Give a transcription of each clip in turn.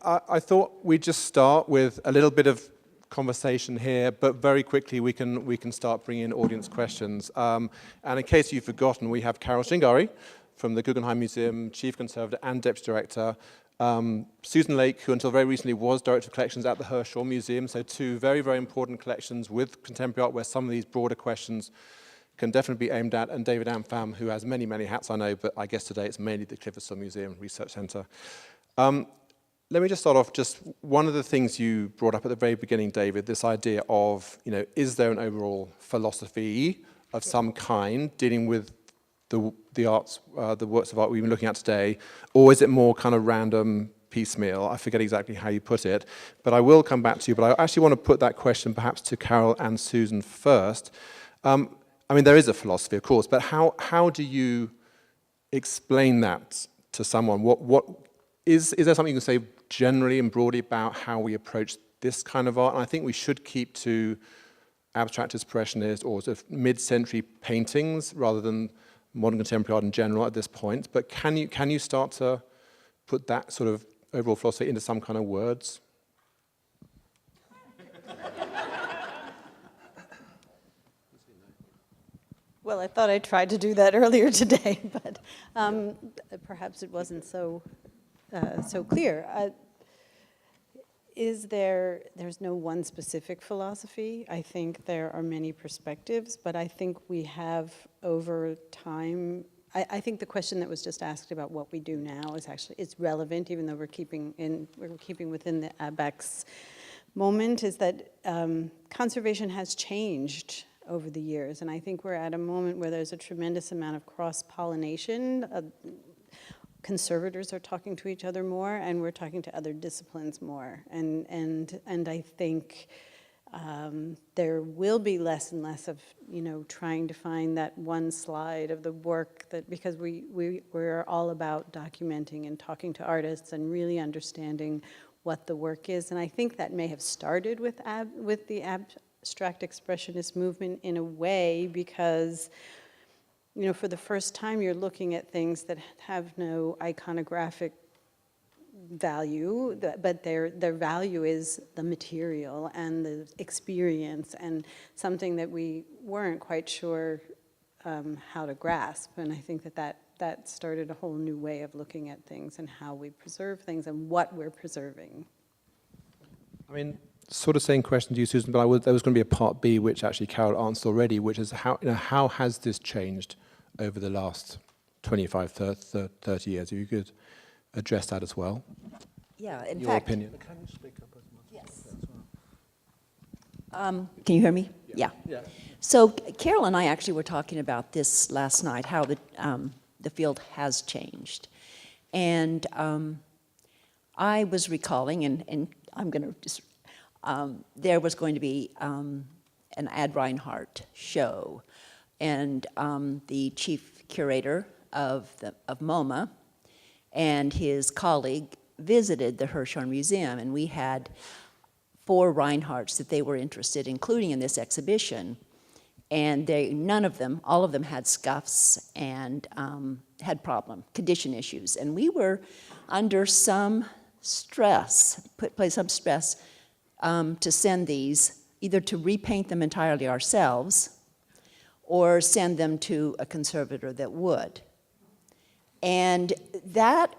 I thought we'd just start with a little bit of conversation here, but very quickly we can start bringing in audience questions. And in case you've forgotten, we have Carol Stringari from the Guggenheim Museum, Chief Conservator and Deputy Director. Susan Lake, who until very recently was Director of Collections at the Herschel Museum, so two very, very important collections with contemporary art where some of these broader questions can definitely be aimed at, and David Anfam, who has many, many hats, I know, but I guess today it's mainly the Clyfford Museum Research Centre. Let me just start off, just one of the things you brought up at the very beginning, David, this idea of, is there an overall philosophy of some kind dealing with the arts, the works of art we've been looking at today, or is it more kind of random, piecemeal? I forget exactly how you put it, but I will come back to you. But I actually want to put that question perhaps to Carol and Susan first. I mean, there is a philosophy, of course, but how do you explain that to someone? Is there something you can say generally and broadly about how we approach this kind of art? And I think we should keep to abstract expressionist or sort of mid-century paintings rather than modern contemporary art in general at this point. But can you start to put that sort of overall philosophy into some kind of words? Well, I thought I tried to do that earlier today, but perhaps it wasn't so clear. There's no one specific philosophy. I think there are many perspectives, but I think we have over time, I think the question that was just asked about what we do now it's relevant, even though we're keeping within the ABEX moment, is that conservation has changed over the years, and I think we're at a moment where there's a tremendous amount of cross-pollination. Conservators are talking to each other more, and we're talking to other disciplines more. And I think there will be less and less of trying to find that one slide of the work, that because we're all about documenting and talking to artists and really understanding what the work is. And I think that may have started with the abstract expressionist movement in a way, because for the first time, you're looking at things that have no iconographic value, but their value is the material and the experience, and something that we weren't quite sure how to grasp. And I think that started a whole new way of looking at things and how we preserve things and what we're preserving. I mean, sort of same question to you, Susan, but there was going to be a part B, which actually Carol answered already, which is how has this changed over the last 25, 30 years? If you could address that as well. Yeah, in Your fact, opinion. Can you speak up as much? Yes. Can you hear me? Yeah. So Carol and I actually were talking about this last night, how the field has changed. And I was recalling, and I'm going to just, there was going to be an Ad Reinhardt show, and the chief curator of MoMA and his colleague visited the Herschel Museum, and we had 4 Reinhardts that they were interested in including in this exhibition, and all of them had scuffs and had condition issues, and we were under some stress, some stress to send these, either to repaint them entirely ourselves or send them to a conservator that would. And that,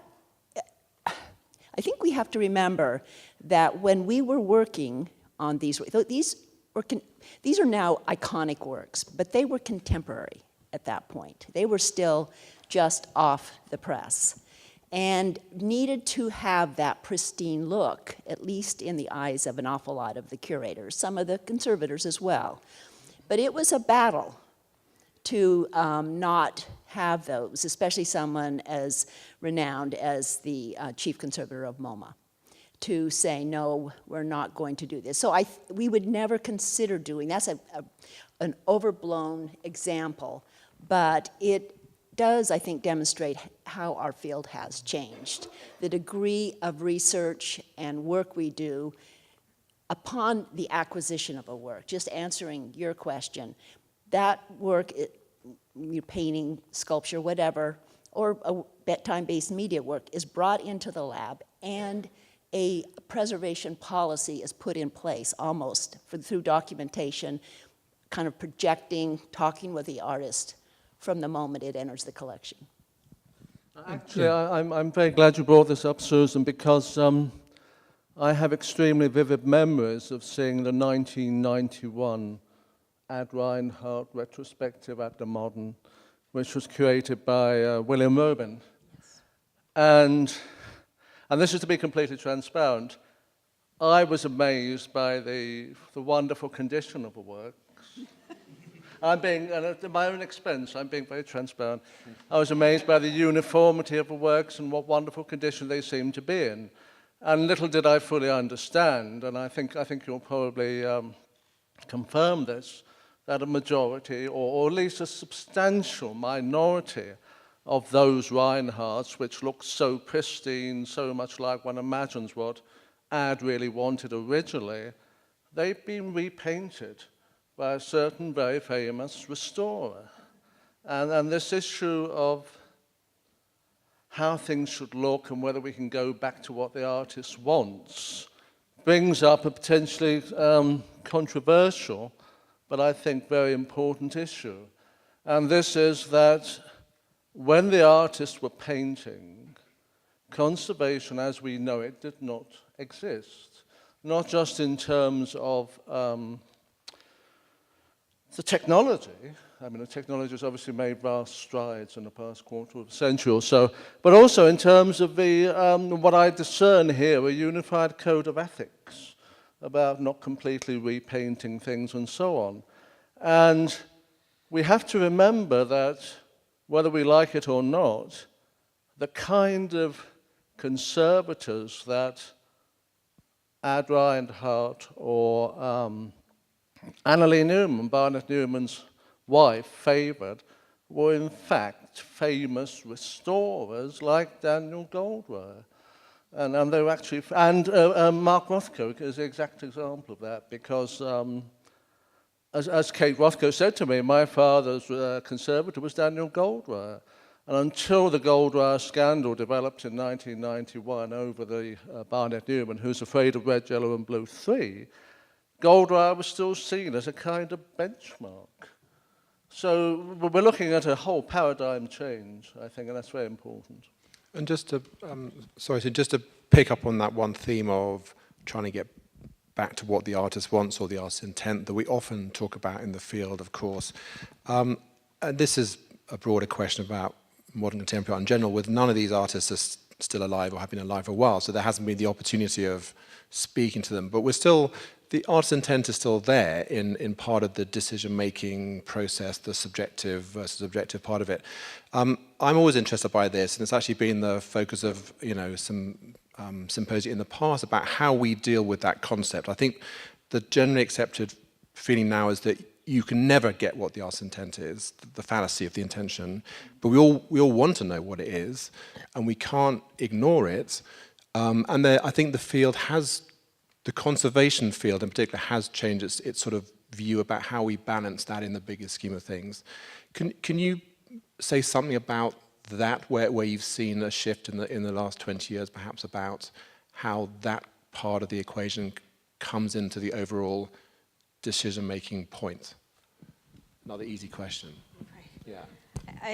I think we have to remember that when we were working on these are now iconic works, but they were contemporary at that point. They were still just off the press and needed to have that pristine look, at least in the eyes of an awful lot of the curators, some of the conservators as well. But it was a battle to not have those, especially someone as renowned as the chief conservator of MoMA, to say, no, we're not going to do this. So we would never consider doing, that's an overblown example, but it does, I think, demonstrate how our field has changed. The degree of research and work we do upon the acquisition of a work, just answering your question, that work, painting, sculpture, whatever, or a time-based media work is brought into the lab and a preservation policy is put in place almost through documentation, kind of projecting, talking with the artist from the moment it enters the collection. Actually, I'm very glad you brought this up, Susan, because I have extremely vivid memories of seeing the 1991 Ad Reinhardt retrospective at the Modern, which was curated by William Rubin. Yes. And this is to be completely transparent. I was amazed by the wonderful condition of the works. I'm being, at my own expense, I'm being very transparent. I was amazed by the uniformity of the works and what wonderful condition they seemed to be in. And little did I fully understand, and I think you'll probably confirm this, that a majority, or at least a substantial minority of those Reinhardts, which look so pristine, so much like one imagines what Ad really wanted originally, they've been repainted by a certain very famous restorer. And this issue of how things should look and whether we can go back to what the artist wants brings up a potentially controversial, but I think very important issue. And this is that when the artists were painting, conservation as we know it did not exist. Not just in terms of the technology. I mean, the technology has obviously made vast strides in the past quarter of a century or so, but also in terms of the what I discern here, a unified code of ethics about not completely repainting things and so on. And we have to remember that, whether we like it or not, the kind of conservators that Ad Reinhardt or Annalee Newman, Barnett Newman's wife, favored, were in fact famous restorers like Daniel Goldwyer. And they were actually, and Mark Rothko is the exact example of that, because as Kate Rothko said to me, my father's conservator was Daniel Goldwyer. And until the Goldwyer scandal developed in 1991 over the Barnett Newman, Who's Afraid of Red, Yellow and Blue 3, Goldwyer was still seen as a kind of benchmark. So we're looking at a whole paradigm change, I think, and that's very important. And just to, just to pick up on that one theme of trying to get back to what the artist wants or the artist's intent that we often talk about in the field, of course. And this is a broader question about modern contemporary art in general, with none of these artists are still alive or have been alive for a while, so there hasn't been the opportunity of speaking to them. But we're still, the artist's intent is still there in part of the decision-making process, the subjective versus objective part of it. I'm always interested by this, and it's actually been the focus of some symposia in the past about how we deal with that concept. I think the generally accepted feeling now is that you can never get what the artist's intent is, the fallacy of the intention, but we all want to know what it is, and we can't ignore it. And I think the field has, the conservation field in particular, has changed its sort of view about how we balance that in the bigger scheme of things. Can you say something about that, where you've seen a shift in the last 20 years, perhaps, about how that part of the equation comes into the overall decision-making point? Another easy question. Right. Yeah.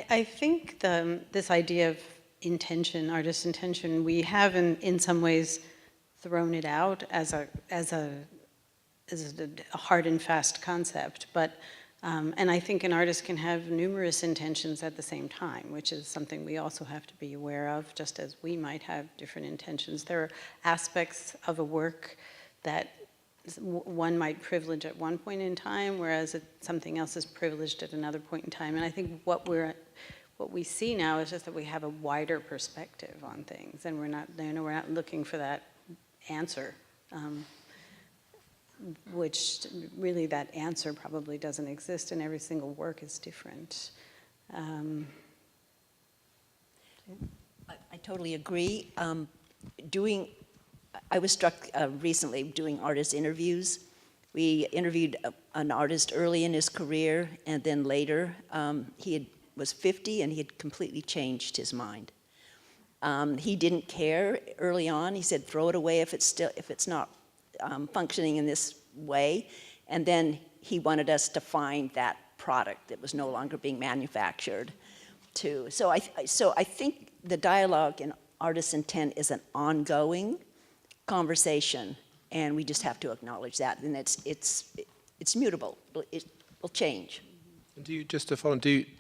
I think this idea of intention, artist intention, we have in some ways thrown it out as a hard and fast concept, but and I think an artist can have numerous intentions at the same time, which is something we also have to be aware of, just as we might have different intentions. There are aspects of a work that one might privilege at one point in time, whereas something else is privileged at another point in time. And I think what we see now is just that we have a wider perspective on things, and we're not looking for that answer, which really that answer probably doesn't exist, and every single work is different. I totally agree. I was struck recently doing artist interviews. We interviewed an artist early in his career, and then later was 50 and he had completely changed his mind. He didn't care early on. He said, throw it away if it's not functioning in this way. And then he wanted us to find that product that was no longer being manufactured too. So I think the dialogue in Artist Intent is an ongoing conversation, and we just have to acknowledge that. And it's mutable. It will change. And do you, just to follow,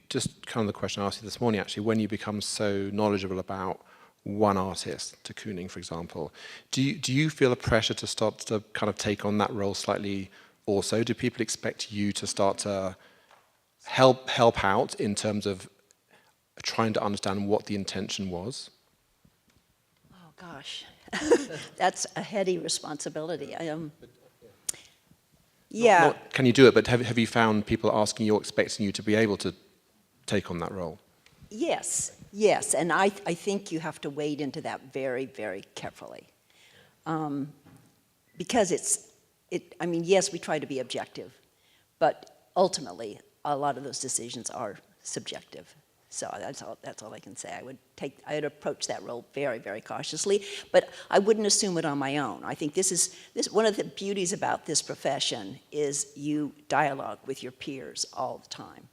just kind of the question I asked you this morning, actually, when you become so knowledgeable about one artist, de Kooning, for example, do you feel a pressure to start to kind of take on that role slightly also? Do people expect you to start to help out in terms of trying to understand what the intention was? Oh, gosh. That's a heady responsibility. Yeah. Can you do it, but have you found people asking you or expecting you to be able to take on that role? Yes, and I think you have to wade into that very, very carefully. Because I mean, yes, we try to be objective, but ultimately, a lot of those decisions are subjective. So that's all I can say. I would approach that role very, very cautiously, but I wouldn't assume it on my own. I think this one of the beauties about this profession is you dialogue with your peers all the time.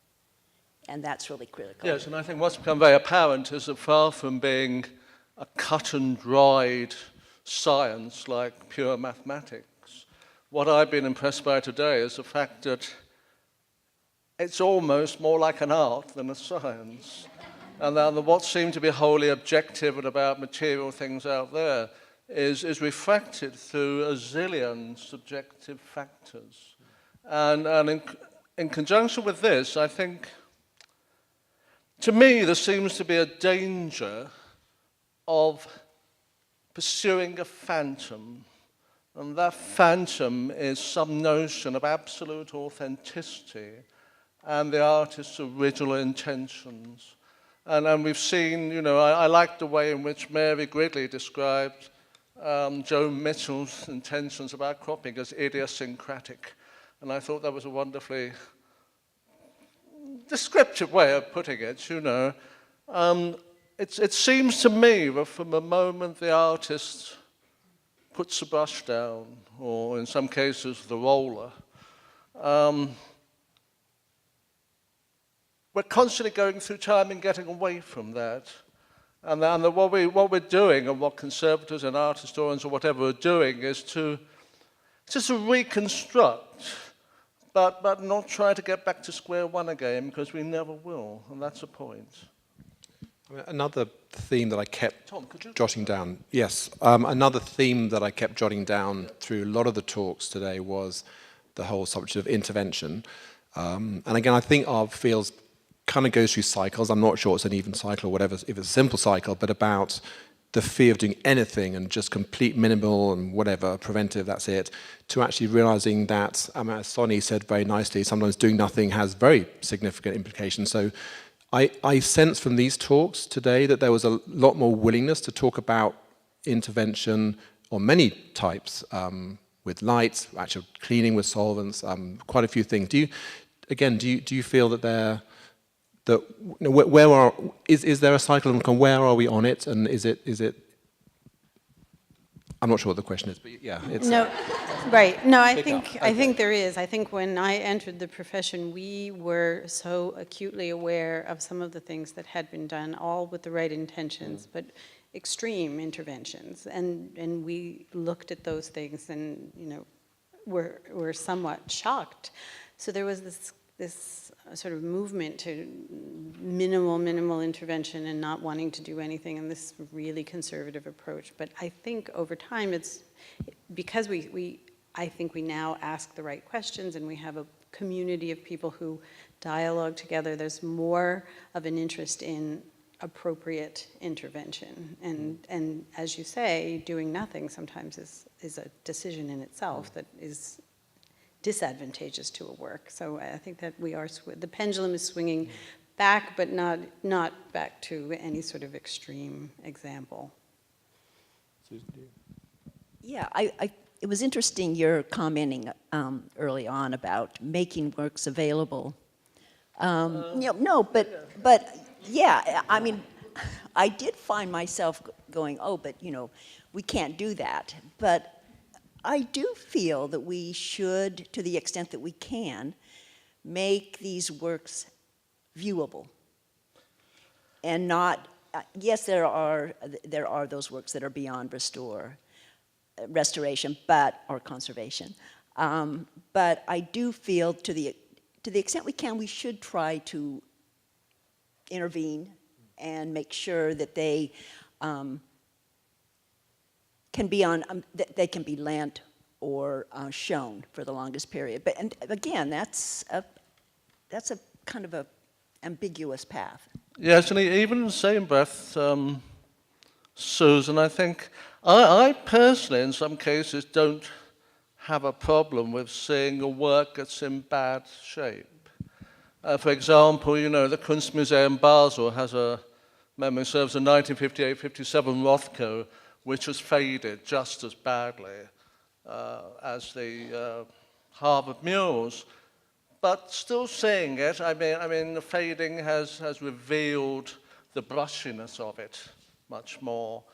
And that's really critical. Yes, and I think what's become very apparent is that far from being a cut and dried science like pure mathematics, what I've been impressed by today is the fact that it's almost more like an art than a science. And that what seemed to be wholly objective and about material things out there is refracted through a zillion subjective factors. And in conjunction with this, I think, to me, there seems to be a danger of pursuing a phantom. And that phantom is some notion of absolute authenticity and the artist's original intentions. And we've seen, you know, I like the way in which Mary Gridley described Joe Mitchell's intentions about cropping as idiosyncratic. And I thought that was a wonderfully descriptive way of putting it, you know. It seems to me that from the moment the artist puts the brush down, or in some cases the roller, we're constantly going through time and getting away from that. And what we're doing, and what conservators and art historians or whatever are doing, is to reconstruct, but not try to get back to square one again, because we never will, and that's the point. Another theme that I kept jotting down, yes, another theme that I kept jotting down through a lot of the talks today was the whole subject of intervention. And again, I think our field kind of goes through cycles. I'm not sure it's an even cycle or whatever, if it's a simple cycle, but about the fear of doing anything and just complete minimal and whatever, preventive, that's it, to actually realizing that, as Sonny said very nicely, sometimes doing nothing has very significant implications. So I sense from these talks today that there was a lot more willingness to talk about intervention on many types, with lights, actual cleaning with solvents, quite a few things. Do you feel that is there a cycle, and where are we on it, and is it I'm not sure what the question is, but yeah, it's no, right. No, I think there is. I think when I entered the profession, we were so acutely aware of some of the things that had been done, all with the right intentions, but extreme interventions, and we looked at those things, and were somewhat shocked. So there was this sort of movement to minimal intervention and not wanting to do anything, and this really conservative approach. But I think over time, it's because I think we now ask the right questions, and we have a community of people who dialogue together. There's more of an interest in appropriate intervention, and as you say, doing nothing sometimes is a decision in itself that is disadvantageous to a work. So I think that the pendulum is swinging back, but not back to any sort of extreme example. Yeah, it was interesting your commenting early on about making works available. But yeah, I mean, I did find myself going, oh, but we can't do that. But I do feel that we should, to the extent that we can, make these works viewable. And not, yes, there are those works that are beyond restoration, or conservation. But I do feel, to the extent we can, we should try to intervene and make sure that they can be lent or shown for the longest period. But and again, that's a kind of a ambiguous path. Yes, and even in the same breath, Susan, I think I personally, in some cases, don't have a problem with seeing a work that's in bad shape. For example, the Kunstmuseum Basel has memory serves, a 1958-57 Rothko, which has faded just as badly as the Harvard murals. But still seeing it, I mean, the fading has revealed the brushiness of it much more.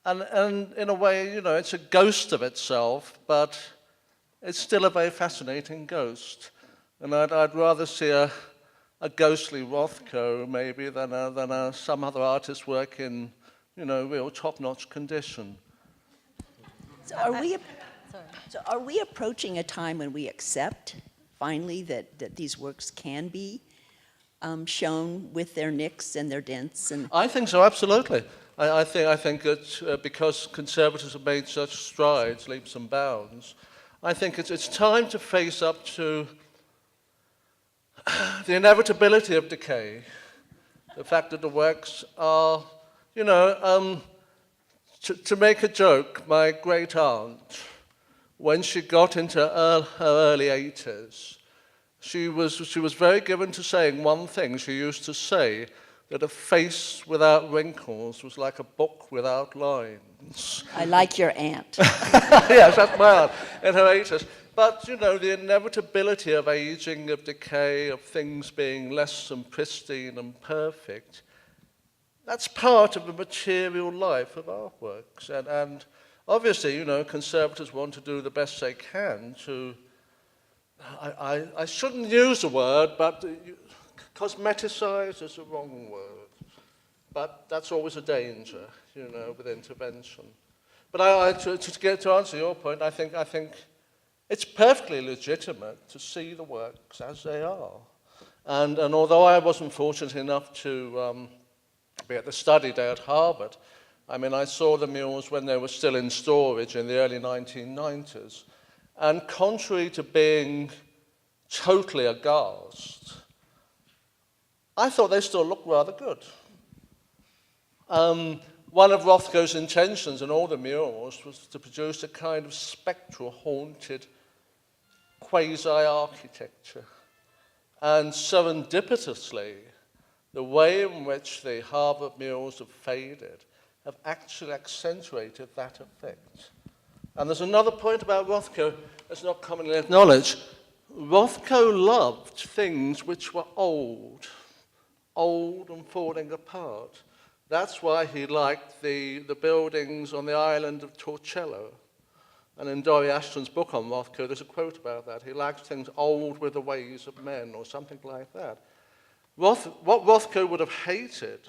And in a way, it's a ghost of itself, but it's still a very fascinating ghost. And I'd rather see a ghostly Rothko maybe than some other artist's work in, real top-notch condition. So are we approaching a time when we accept finally that these works can be shown with their nicks and their dents? And I think so, absolutely. I think that because conservators have made such strides, leaps and bounds, I think it's time to face up to the inevitability of decay, the fact that the works are, to make a joke, my great aunt, when she got into her early 80s, she was very given to saying one thing. She used to say that a face without wrinkles was like a book without lines. I like your aunt. Yes, that's my aunt, in her 80s. But, the inevitability of aging, of decay, of things being less than pristine and perfect, that's part of the material life of artworks. And obviously, conservators want to do the best they can to, I shouldn't use the word, but cosmeticize is the wrong word. But that's always a danger, with intervention. But to answer your point, I think it's perfectly legitimate to see the works as they are. And although I wasn't fortunate enough to be at the study day at Harvard, I saw the murals when they were still in storage in the early 1990s. And contrary to being totally aghast, I thought they still looked rather good. One of Rothko's intentions in all the murals was to produce a kind of spectral, haunted quasi-architecture. And serendipitously, the way in which the Harvard murals have faded have actually accentuated that effect. And there's another point about Rothko that's not commonly acknowledged. Rothko loved things which were old and falling apart. That's why he liked the buildings on the island of Torcello. And in Dorrie Ashton's book on Rothko, there's a quote about that. He liked things old with the ways of men, or something like that. What Rothko would have hated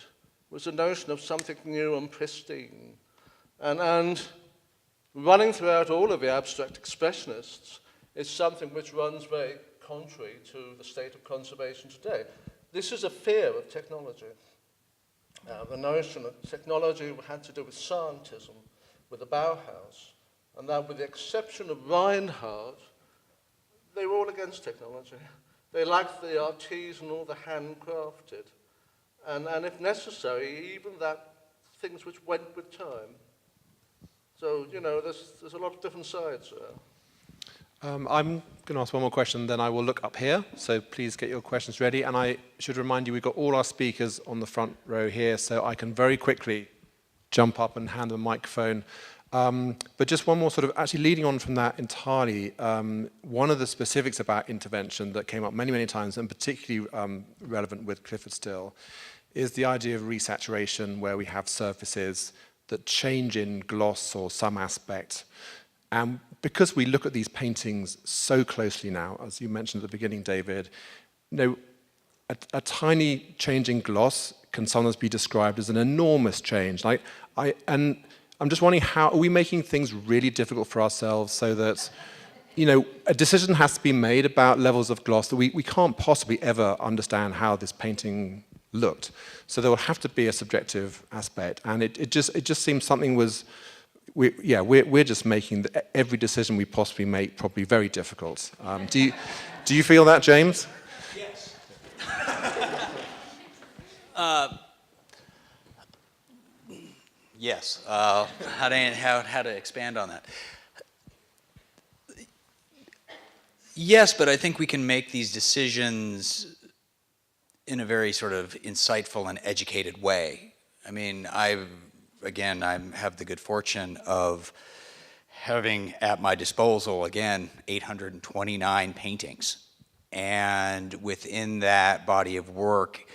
was the notion of something new and pristine. And running throughout all of the abstract expressionists is something which runs very contrary to the state of conservation today. This is a fear of technology. The notion that technology had to do with scientism, with the Bauhaus, and that with the exception of Reinhardt, they were all against technology. They liked the artisanal, the handcrafted, and if necessary, even that things which went with time. So, there's a lot of different sides there. I'm going to ask one more question, then I will look up here. So please get your questions ready. And I should remind you, we've got all our speakers on the front row here, so I can very quickly jump up and hand them a microphone. But just one more sort of, actually leading on from that entirely, one of the specifics about intervention that came up many, many times, and particularly relevant with Clyfford still, is the idea of resaturation, where we have surfaces that change in gloss or some aspect. And because we look at these paintings so closely now, as you mentioned at the beginning, David, a tiny change in gloss can sometimes be described as an enormous change. And I'm just wondering, how are we making things really difficult for ourselves so that, a decision has to be made about levels of gloss that we can't possibly ever understand how this painting looked. So there will have to be a subjective aspect, and it just seems something was. We're just making every decision we possibly make probably very difficult. Do you feel that, James? Yes. Yes. How to expand on that? Yes, but I think we can make these decisions in a very sort of insightful and educated way. I mean, I have the good fortune of having at my disposal, again, 829 paintings. And within that body of work,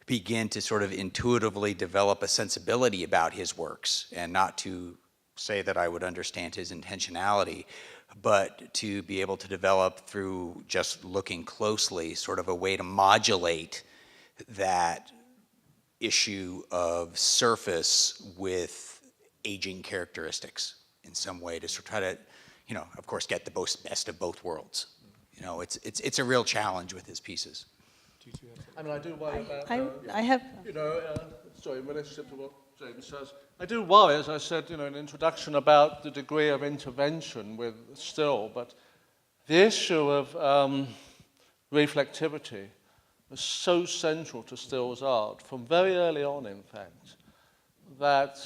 begin to sort of intuitively develop a sensibility about his works, and not to say that I would understand his intentionality, but to be able to develop through just looking closely sort of a way to modulate that issue of surface with aging characteristics in some way, to sort of try to, of course, get the best of both worlds. It's a real challenge with his pieces. I mean, I do worry about, I have, sorry, in relationship to what James says, I do worry, as I said, in introduction, about the degree of intervention with still, but the issue of reflectivity was so central to Still's art from very early on, in fact, that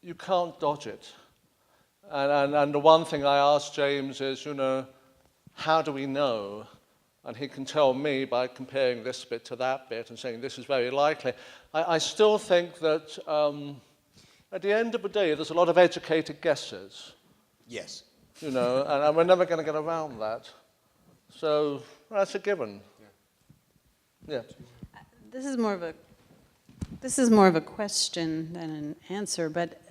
you can't dodge it. And the one thing I asked James is, how do we know? And he can tell me by comparing this bit to that bit and saying this is very likely. I still think that at the end of the day, there's a lot of educated guesses. Yes. And we're never going to get around that. So that's a given. Yeah. this is more of a question than an answer, but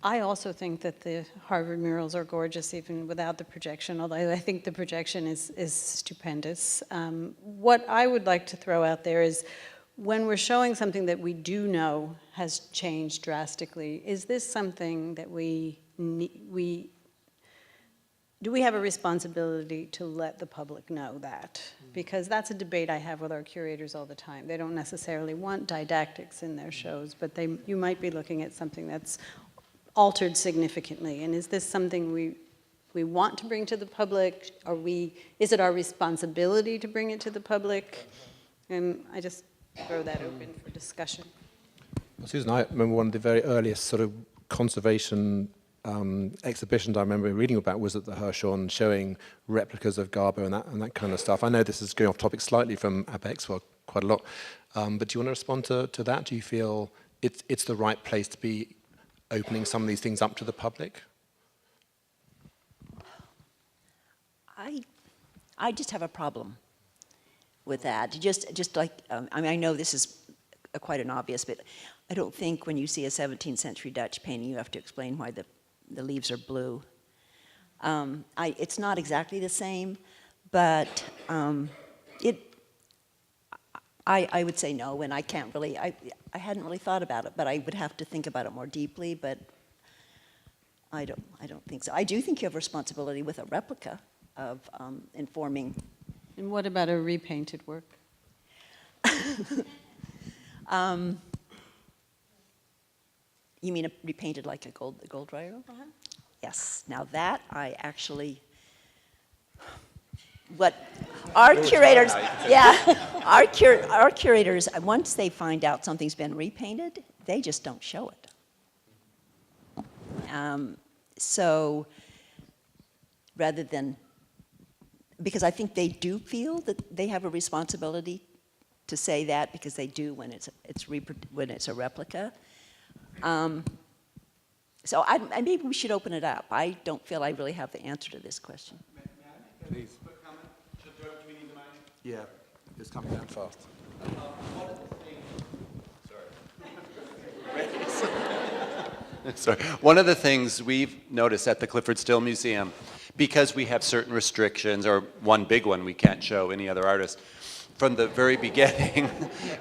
I also think that the Harvard murals are gorgeous even without the projection, although I think the projection is stupendous. What I would like to throw out there is, when we're showing something that we do know has changed drastically, is this something that do we have a responsibility to let the public know that? Because that's a debate I have with our curators all the time. They don't necessarily want didactics in their shows, but you might be looking at something that's altered significantly. And is this something we want to bring to the public? Is it our responsibility to bring it to the public? And I just throw that open for discussion. Well, Susan, I remember one of the very earliest sort of conservation exhibitions I remember reading about was at the Hirshhorn, showing replicas of Garbo and that kind of stuff. I know this is going off topic slightly from Apex, well, quite a lot, but do you want to respond to that? Do you feel it's the right place to be opening some of these things up to the public? I just have a problem with that. Just like, I mean, I know this is quite an obvious, but I don't think when you see a 17th century Dutch painting, you have to explain why the leaves are blue. It's not exactly the same, but I would say no, and I can't really, I hadn't really thought about it, but I would have to think about it more deeply, but I don't think so. I do think you have responsibility with a replica of informing. And what about a repainted work? You mean repainted like a gold wire? Uh-huh. Yes. Now that I actually, what our curators, our curators, once they find out something's been repainted, they just don't show it. So rather than, because I think they do feel that they have a responsibility to say that, because they do when it's a replica. So maybe we should open it up. I don't feel I really have the answer to this question. Please. Yeah, it's coming down fast. Sorry. One of the things we've noticed at the Clyfford Still Museum, because we have certain restrictions, or one big one, we can't show any other artist, from the very beginning,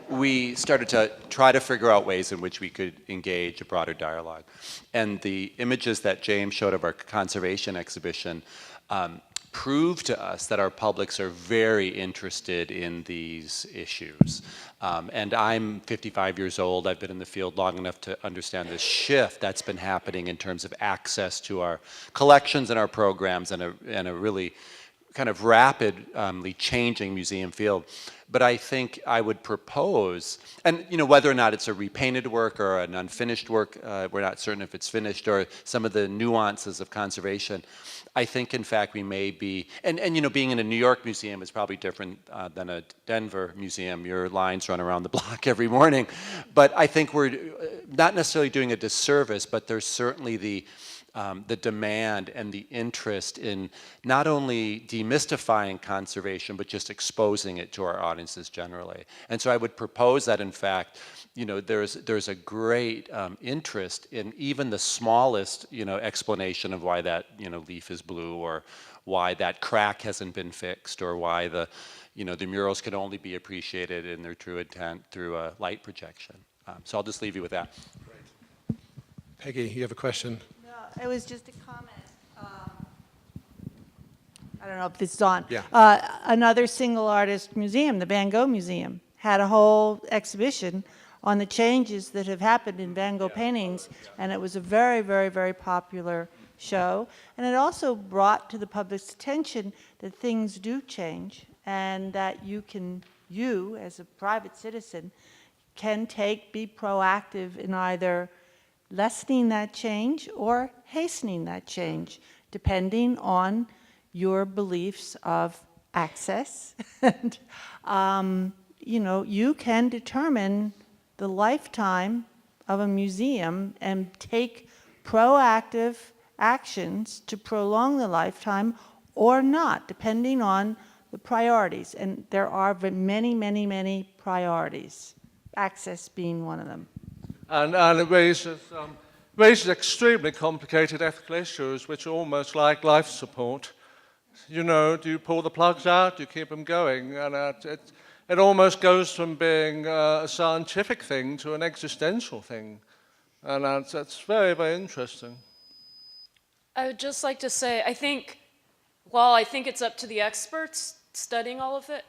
we started to try to figure out ways in which we could engage a broader dialogue. And the images that James showed of our conservation exhibition prove to us that our publics are very interested in these issues. And I'm 55 years old. I've been in the field long enough to understand this shift that's been happening in terms of access to our collections and our programs and a really kind of rapidly changing museum field. But I think I would propose, and whether or not it's a repainted work or an unfinished work, we're not certain if it's finished, or some of the nuances of conservation, I think in fact we may be, and being in a New York museum is probably different than a Denver museum. Your lines run around the block every morning. But I think we're not necessarily doing a disservice, but there's certainly the demand and the interest in not only demystifying conservation, but just exposing it to our audiences generally. And so I would propose that, in fact, there's a great interest in even the smallest, explanation of why that, leaf is blue, or why that crack hasn't been fixed, or why the murals can only be appreciated in their true intent through a light projection. So I'll just leave you with that. Great. Peggy, you have a question? It was just a comment. I don't know if this is on. Yeah. Another single artist museum, the Van Gogh Museum, had a whole exhibition on the changes that have happened in Van Gogh paintings, and it was a very, very, very popular show. And it also brought to the public's attention that things do change, and that you as a private citizen can be proactive in either lessening that change or hastening that change, depending on your beliefs of access. And, you can determine the lifetime of a museum and take proactive actions to prolong the lifetime or not, depending on the priorities. And there are many, many, many priorities, access being one of them. And it raises extremely complicated ethical issues, which are almost like life support. Do you pull the plugs out? Do you keep them going? And it almost goes from being a scientific thing to an existential thing. And that's very, very interesting. I would just like to say, I think it's up to the experts studying all of it,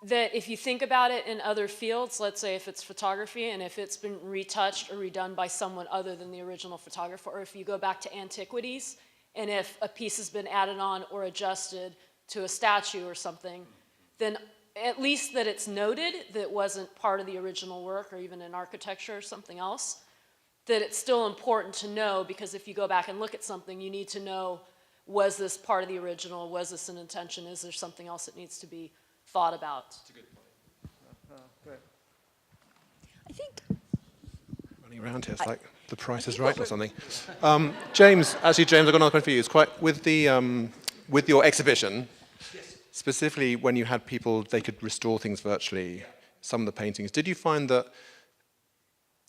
that if you think about it in other fields, let's say if it's photography and if it's been retouched or redone by someone other than the original photographer, or if you go back to antiquities and if a piece has been added on or adjusted to a statue or something, then at least that it's noted that it wasn't part of the original work, or even in architecture or something else, that it's still important to know, because if you go back and look at something, you need to know, was this part of the original? Was this an intention? Is there something else that needs to be thought about? That's a good point. Great. I think Running around here, it's like The Price is Right or something. James, I've got another question for you. It's quite with your exhibition. Specifically, when you had people, they could restore things virtually, some of the paintings, did you find that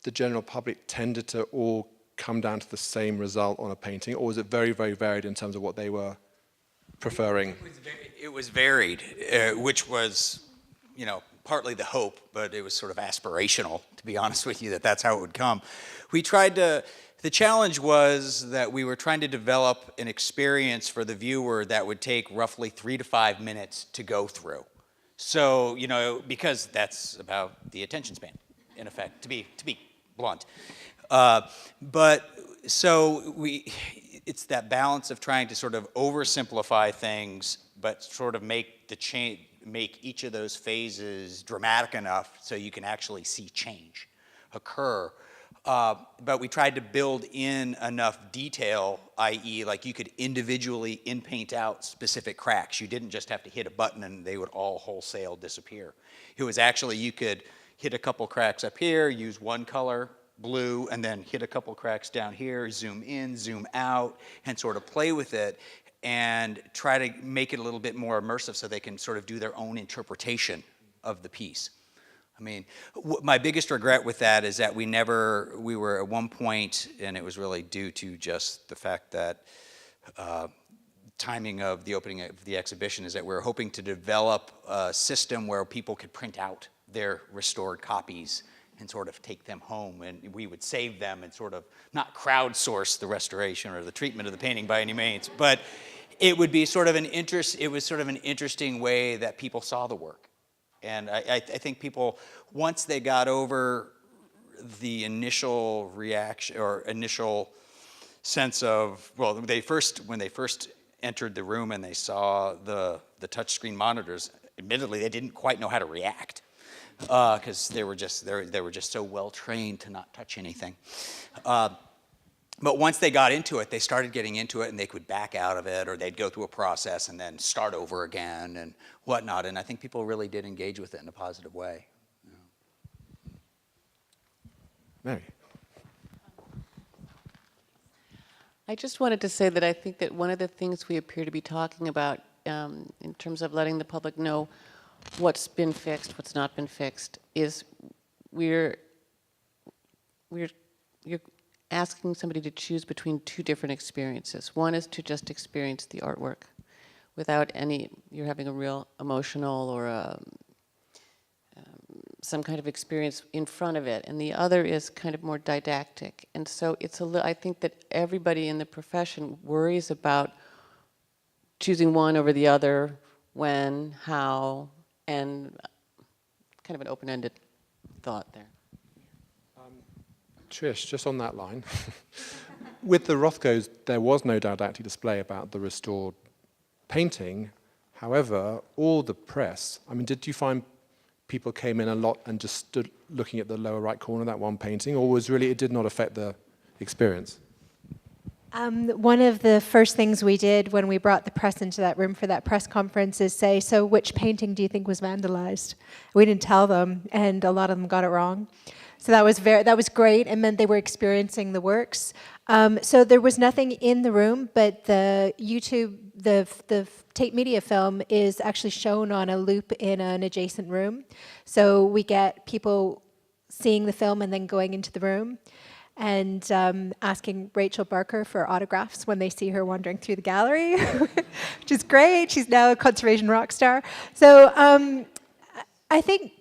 the general public tended to all come down to the same result on a painting, or was it very, very varied in terms of what they were preferring? It was varied, which was, partly the hope, but it was sort of aspirational, to be honest with you, that's how it would come. The challenge was that we were trying to develop an experience for the viewer that would take roughly 3 to 5 minutes to go through. So, because that's about the attention span, in effect, to be blunt. It's that balance of trying to sort of oversimplify things, but sort of make each of those phases dramatic enough so you can actually see change occur. But we tried to build in enough detail, i.e. like you could individually in-paint out specific cracks. You didn't just have to hit a button and they would all wholesale disappear. It was actually, you could hit a couple cracks up here, use one color, blue, and then hit a couple cracks down here, zoom in, zoom out, and sort of play with it and try to make it a little bit more immersive so they can sort of do their own interpretation of the piece. I mean, my biggest regret with that is that we were at one point, and it was really due to just the fact that timing of the opening of the exhibition, is that we're hoping to develop a system where people could print out their restored copies and sort of take them home, and we would save them and sort of not crowdsource the restoration or the treatment of the painting by any means, but it would be sort of an interesting way that people saw the work. And I think people, once they got over the initial reaction or initial sense of, well, when they first entered the room and they saw the touchscreen monitors, admittedly they didn't quite know how to react because they were just so well trained to not touch anything. But once they got into it, they started getting into it, and they could back out of it, or they'd go through a process and then start over again and whatnot. And I think people really did engage with it in a positive way. Mary. I just wanted to say that I think that one of the things we appear to be talking about in terms of letting the public know what's been fixed, what's not been fixed, is you're asking somebody to choose between two different experiences. One is to just experience the artwork without you're having a real emotional or some kind of experience in front of it, and the other is kind of more didactic. And so I think that everybody in the profession worries about choosing one over the other, when, how, and kind of an open-ended thought there. Trish, just on that line, with the Rothkos, there was no didactic display about the restored painting. However, all the press, I mean, did you find people came in a lot and just stood looking at the lower right corner of that one painting, or was really it did not affect the experience? One of the first things we did when we brought the press into that room for that press conference is say, so which painting do you think was vandalized? We didn't tell them, and a lot of them got it wrong. So that was great. It meant they were experiencing the works. So there was nothing in the room, but the the Tate Media film is actually shown on a loop in an adjacent room. So we get people seeing the film and then going into the room and asking Rachel Barker for autographs when they see her wandering through the gallery, which is great. She's now a conservation rock star. So I think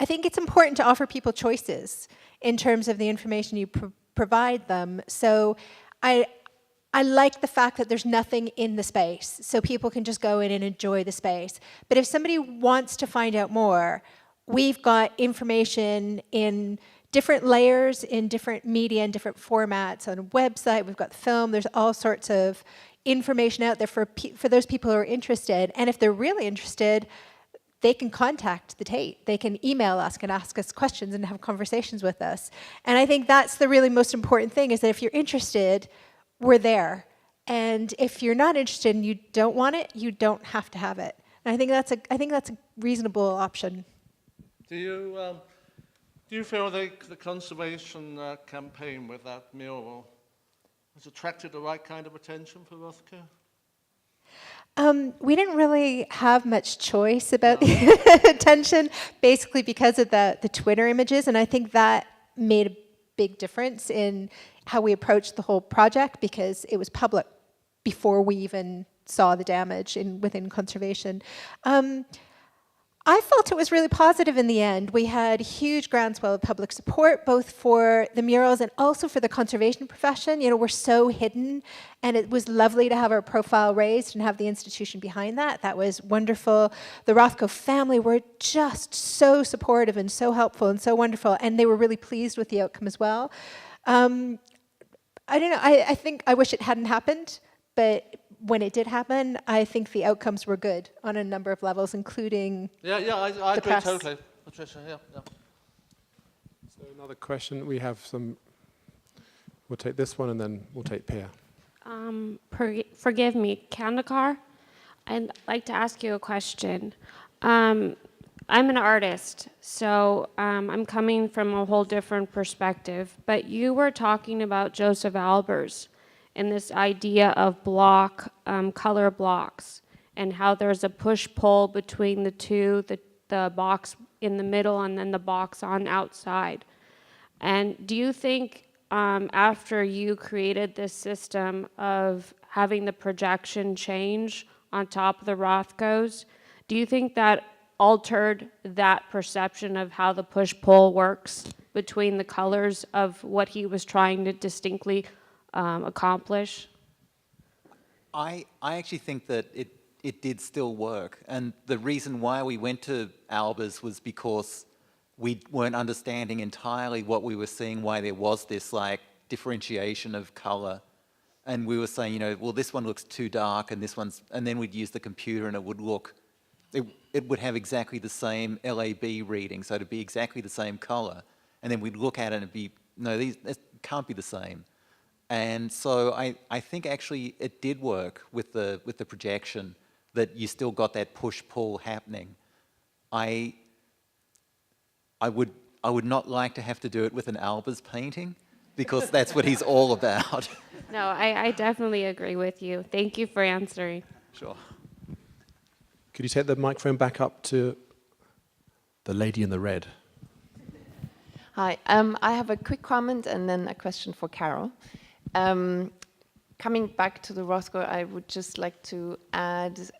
it's important to offer people choices in terms of the information you provide them. So I like the fact that there's nothing in the space, so people can just go in and enjoy the space. But if somebody wants to find out more, we've got information in different layers, in different media, and different formats on a website. We've got the film. There's all sorts of information out there for those people who are interested. And if they're really interested, they can contact the Tate. They can email us and ask us questions and have conversations with us. And I think that's the really most important thing, is that if you're interested, we're there. And if you're not interested and you don't want it, you don't have to have it. And I think that's a reasonable option. Do you feel the conservation campaign with that mural has attracted the right kind of attention for Rothko? We didn't really have much choice about the attention, basically because of the Twitter images, and I think that made a big difference in how we approached the whole project, because it was public before we even saw the damage within conservation. I felt it was really positive in the end. We had huge groundswell of public support, both for the murals and also for the conservation profession. You know, we're so hidden, and it was lovely to have our profile raised and have the institution behind that. That was wonderful. The Rothko family were just so supportive and so helpful and so wonderful, and they were really pleased with the outcome as well. I don't know, I think I wish it hadn't happened, but when it did happen, I think the outcomes were good on a number of levels, including I agree press. totally, Patricia. Yeah. So another question, we have some. We'll take this one and then we'll take Pia. Forgive me, Kandakar. I'd like to ask you a question. I'm an artist, so I'm coming from a whole different perspective. But you were talking about Josef Albers and this idea of color blocks, and how there's a push-pull between the two, the box in the middle and then the box on outside. And do you think after you created this system of having the projection change on top of the Rothkos, do you think that altered that perception of how the push-pull works between the colors of what he was trying to distinctly accomplish? I actually think that it did still work. And the reason why we went to Albers was because we weren't understanding entirely what we were seeing, why there was this like differentiation of color. And we were saying, you know, well, this one looks too dark and this one's, and then we'd use the computer and it would look, it would have exactly the same LAB reading, so it'd be exactly the same color. And then we'd look at it and it'd be, no, these can't be the same. And so I think actually it did work with the projection, that you still got that push-pull happening. I would not like to have to do it with an Albers painting, because that's what he's all about. No, I definitely agree with you. Thank you for answering. Sure. Could you take the microphone back up to the lady in the red? Hi, I have a quick comment and then a question for Carol. Coming back to the Rothko, I would just like to add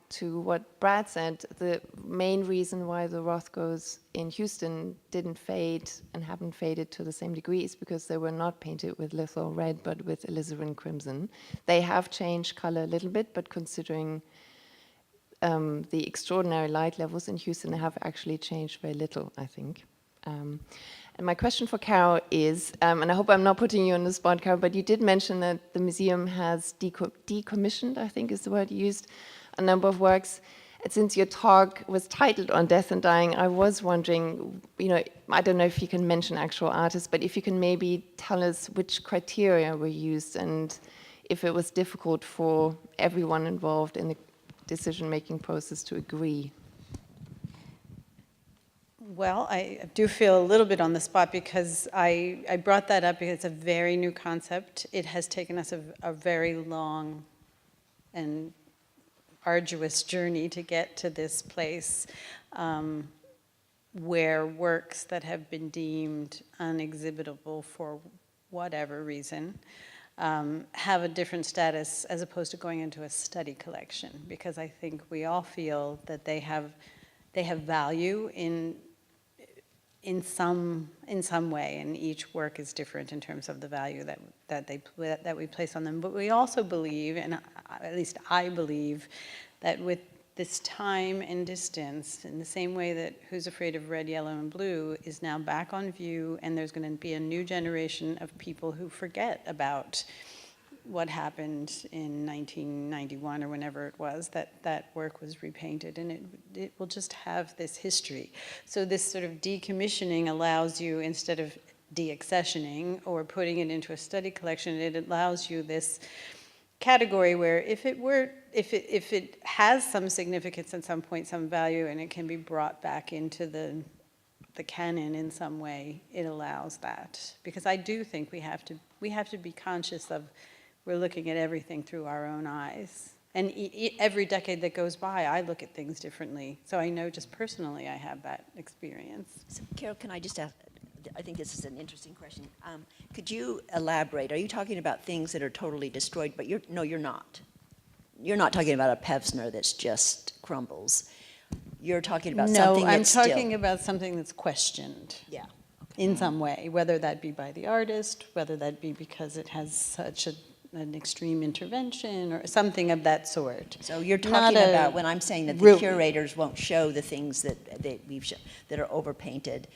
to what Brad said. The main reason why the Rothkos in Houston didn't fade and haven't faded to the same degree is because they were not painted with litho red, but with alizarin crimson. They have changed color a little bit, but considering the extraordinary light levels in Houston, they have actually changed very little, I think. And my question for Carol is, and I hope I'm not putting you on the spot, Carol, but you did mention that the museum has decommissioned, I think is the word you used, a number of works. And since your talk was titled on death and dying, I was wondering, you know, I don't know if you can mention actual artists, but if you can maybe tell us which criteria were used and if it was difficult for everyone involved in the decision-making process to agree. Well, I do feel a little bit on the spot because I brought that up because it's a very new concept. It has taken us a very long and arduous journey to get to this place where works that have been deemed unexhibitable for whatever reason have a different status as opposed to going into a study collection, because I think we all feel that they have value in some way, and each work is different in terms of the value that we place on them. But we also believe, and at least I believe, that with this time and distance, in the same way that Who's Afraid of Red, Yellow, and Blue is now back on view, and there's going to be a new generation of people who forget about what happened in 1991 or whenever it was that work was repainted, and it will just have this history. So this sort of decommissioning allows you, instead of deaccessioning or putting it into a study collection, it allows you this category where if it has some significance at some point, some value, and it can be brought back into the canon in some way, it allows that. Because I do think we have to be conscious of, we're looking at everything through our own eyes. And every decade that goes by, I look at things differently. So I know just personally I have that experience. So, Carol, can I just ask, I think this is an interesting question. Could you elaborate? Are you talking about things that are totally destroyed, but you're not. You're not talking about a Pevsner that's just crumbles. You're talking about something that's No, I'm talking about something that's questioned. Yeah. In some way, whether that be by the artist, whether that be because it has such an extreme intervention or something of that sort. So you're talking about when I'm saying that the curators won't show the things that we've shown, that are overpainted,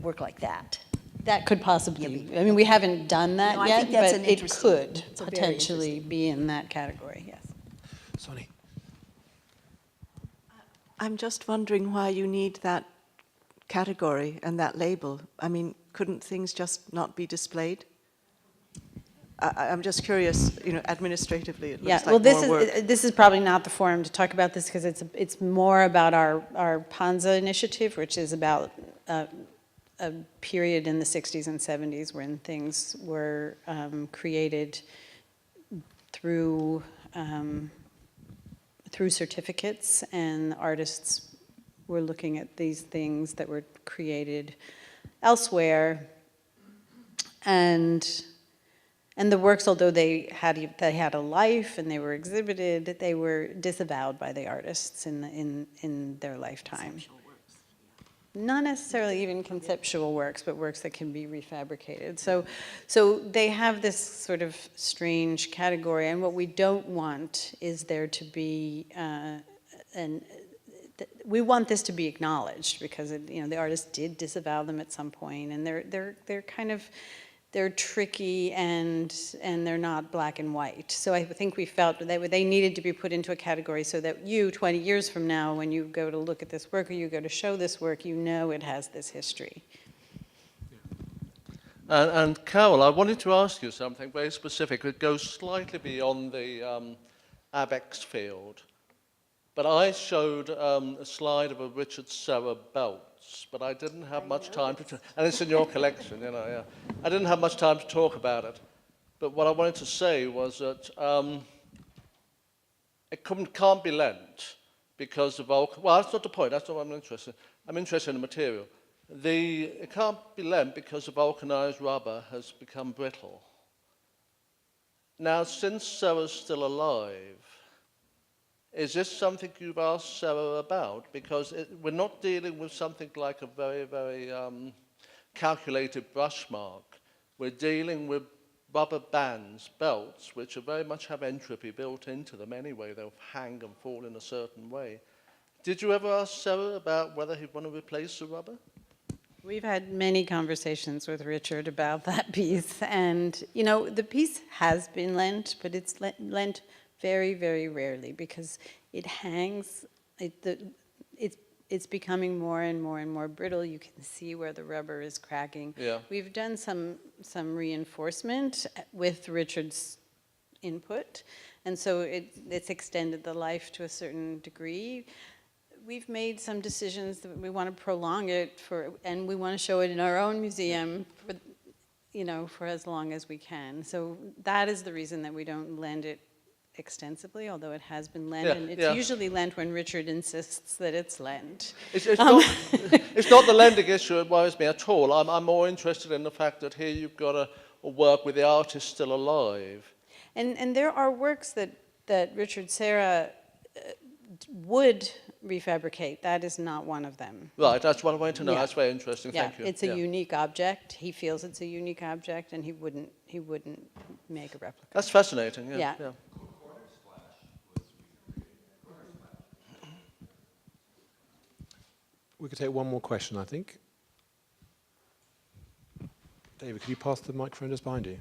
work like that. That could possibly be. I mean, we haven't done that No, I yet, think that's but an it interesting- could it's a very potentially be in that category, yes. Sonny. I'm just wondering why you need that category and that label. I mean, couldn't things just not be displayed? I'm just curious, you know, administratively, it looks like more work. This is probably not the forum to talk about this, because it's more about our Panza initiative, which is about a period in the 60s and 70s when things were created through certificates, and artists we're looking at these things that were created elsewhere, and the works, although they had a life and they were exhibited, they were disavowed by the artists in their lifetime. Not necessarily even conceptual works, but works that can be refabricated. So they have this sort of strange category, and what we don't want is there to be we want this to be acknowledged, because the artists did disavow them at some point, and they're kind of, they're tricky, and they're not black and white. So I think we felt that they needed to be put into a category so that you, 20 years from now, when you go to look at this work or you go to show this work, you know it has this history. And Carol, I wanted to ask you something very specific. It goes slightly beyond the ABEX field. But I showed a slide of a Richard Serra belts, but I didn't have much time to, and it's in your collection, yeah. I didn't have much time to talk about it. But what I wanted to say was that it can't be lent because of, well, that's not the point, that's not what I'm interested in. I'm interested in the material. It can't be lent because the vulcanized rubber has become brittle. Now, since Serra's still alive, is this something you've asked Serra about? Because we're not dealing with something like a very, very calculated brush mark. We're dealing with rubber bands, belts, which very much have entropy built into them anyway. They'll hang and fall in a certain way. Did you ever ask Serra about whether he'd want to replace the rubber? We've had many conversations with Richard about that piece, and the piece has been lent, but it's lent very, very rarely, because it hangs, it's becoming more and more and more brittle. You can see where the rubber is cracking. Yeah. We've done some reinforcement with Richard's input, and so it's extended the life to a certain degree. We've made some decisions that we want to prolong it and we want to show it in our own museum for as long as we can. So that is the reason that we don't lend it extensively, although it has been lent, and it's usually lent when Richard insists that it's lent. It's not the lending issue that worries me at all. I'm more interested in the fact that here you've got a work with the artist still alive. And there are works that Richard Serra would refabricate. That is not one of them. Right, that's what I wanted to know. Yeah. That's very interesting. Yeah, Thank you. it's a unique object. He feels it's a unique object, and he wouldn't make a replica. That's fascinating. Yeah. We could take one more question, I think. David, could you pass the microphone just behind you?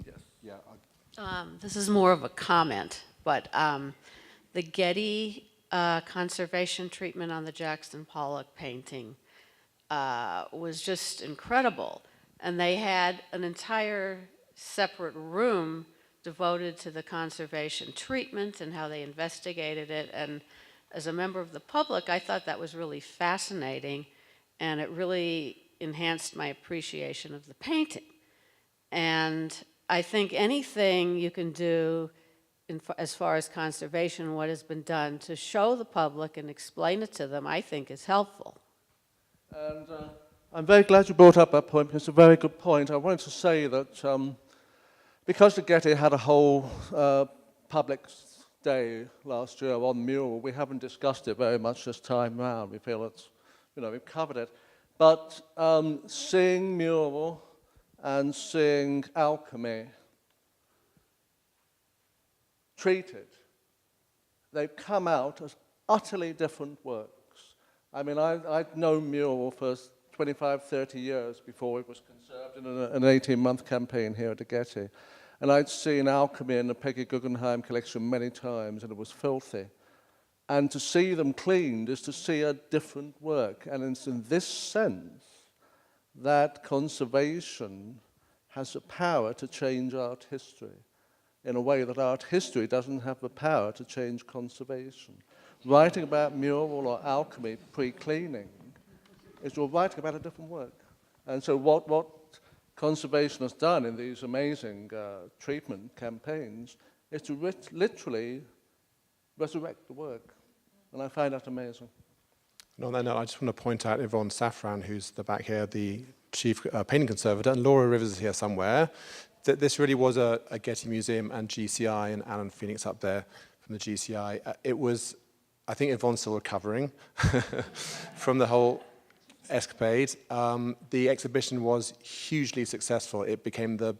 Yes. Yeah. This is more of a comment, but the Getty conservation treatment on the Jackson Pollock painting was just incredible. And they had an entire separate room devoted to the conservation treatment and how they investigated it. And as a member of the public, I thought that was really fascinating, and it really enhanced my appreciation of the painting. And I think anything you can do as far as conservation, what has been done to show the public and explain it to them, I think is helpful. And I'm very glad you brought up that point, because it's a very good point. I wanted to say that because the Getty had a whole public day last year on mural, we haven't discussed it very much this time round. We feel it's, we've covered it. But seeing mural and seeing alchemy treated, they've come out as utterly different works. I mean, I'd known mural for 25, 30 years before it was conserved in an 18-month campaign here at the Getty. And I'd seen alchemy in the Peggy Guggenheim collection many times, and it was filthy. And to see them cleaned is to see a different work. And it's in this sense that conservation has the power to change art history in a way that art history doesn't have the power to change conservation. Writing about mural or alchemy pre-cleaning is you're writing about a different work. And so what conservation has done in these amazing treatment campaigns is to literally resurrect the work. And I find that amazing. No, I just want to point out Yvonne Safran, who's the back here, the chief painting conservator, and Laura Rivers is here somewhere. This really was a Getty Museum and GCI, and Alan Phoenix up there from the GCI. It was, I think Yvonne's still recovering from the whole escapade. The exhibition was hugely successful. It became the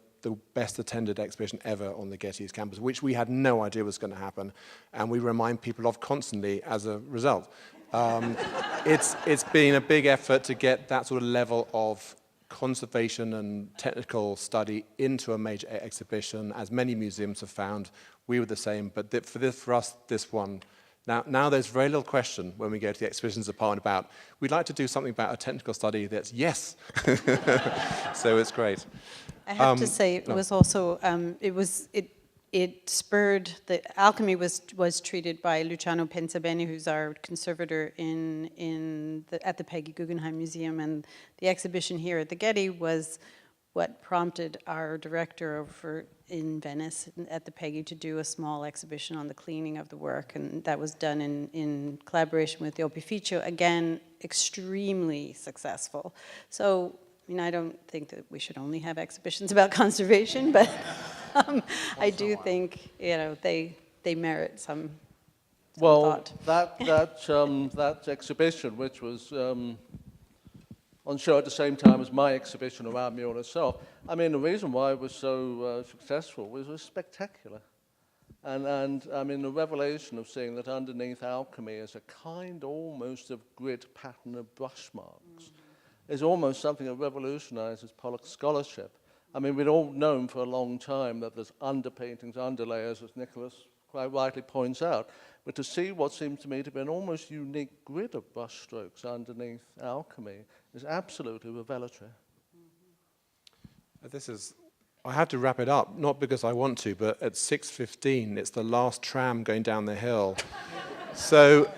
best attended exhibition ever on the Getty's campus, which we had no idea was going to happen, and we remind people of constantly as a result. It's been a big effort to get that sort of level of conservation and technical study into a major exhibition, as many museums have found. We were the same, but for us, this one. Now there's very little question when we go to the exhibitions department about, we'd like to do something about a technical study that's yes. So it's great. I have to say, it was also, it spurred, the alchemy was treated by Luciano Pensabene, who's our conservator at the Peggy Guggenheim Museum, and the exhibition here at the Getty was what prompted our director over in Venice at the Peggy to do a small exhibition on the cleaning of the work, and that was done in collaboration with the Opificio, again, extremely successful. So, I mean, I don't think that we should only have exhibitions about conservation, but I do think, you know, they merit some thought. That exhibition, which was on show at the same time as my exhibition around mural itself, I mean, the reason why it was so successful was it was spectacular. And I mean, the revelation of seeing that underneath alchemy is a kind almost of grid pattern of brush marks is almost something that revolutionizes Pollock scholarship. I mean, we'd all known for a long time that there's underpaintings, underlayers, as Nicholas quite rightly points out, but to see what seems to me to be an almost unique grid of brush strokes underneath alchemy is absolutely revelatory. I have to wrap it up, not because I want to, but at 6:15, it's the last tram going down the hill. So,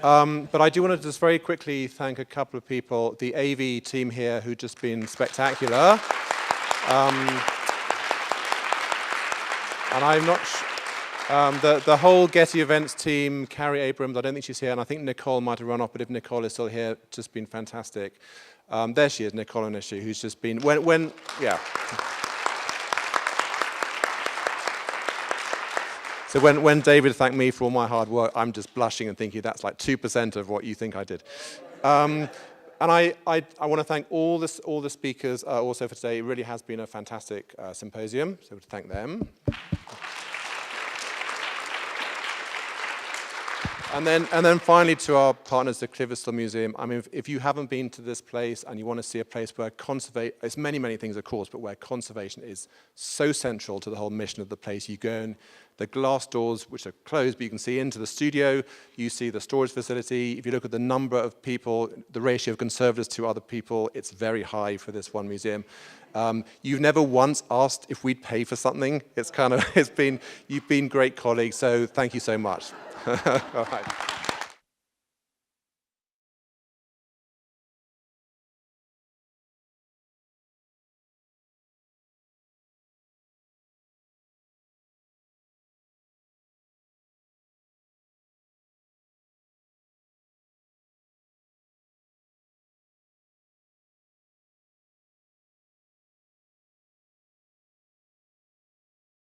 but I do want to just very quickly thank a couple of people, the AV team here, who've just been spectacular. And I'm not the whole Getty Events team, Carrie Abrams, I don't think she's here, and I think Nicole might have run off, but if Nicole is still here, just been fantastic. There she is, Nicole Onishi, who's just been, yeah. So when David thanked me for all my hard work, I'm just blushing and thinking that's like 2% of what you think I did. And I want to thank all the speakers also for today. It really has been a fantastic symposium, so to thank them. And then finally to our partners, the Clyfford Museum. I mean, if you haven't been to this place and you want to see a place where it's many, many things, of course, but where conservation is so central to the whole mission of the place. You go in, the glass doors, which are closed, but you can see into the studio. You see the storage facility. If you look at the number of people, the ratio of conservators to other people, it's very high for this one museum. You've never once asked if we'd pay for something. You've been great colleagues, so thank you so much. All right.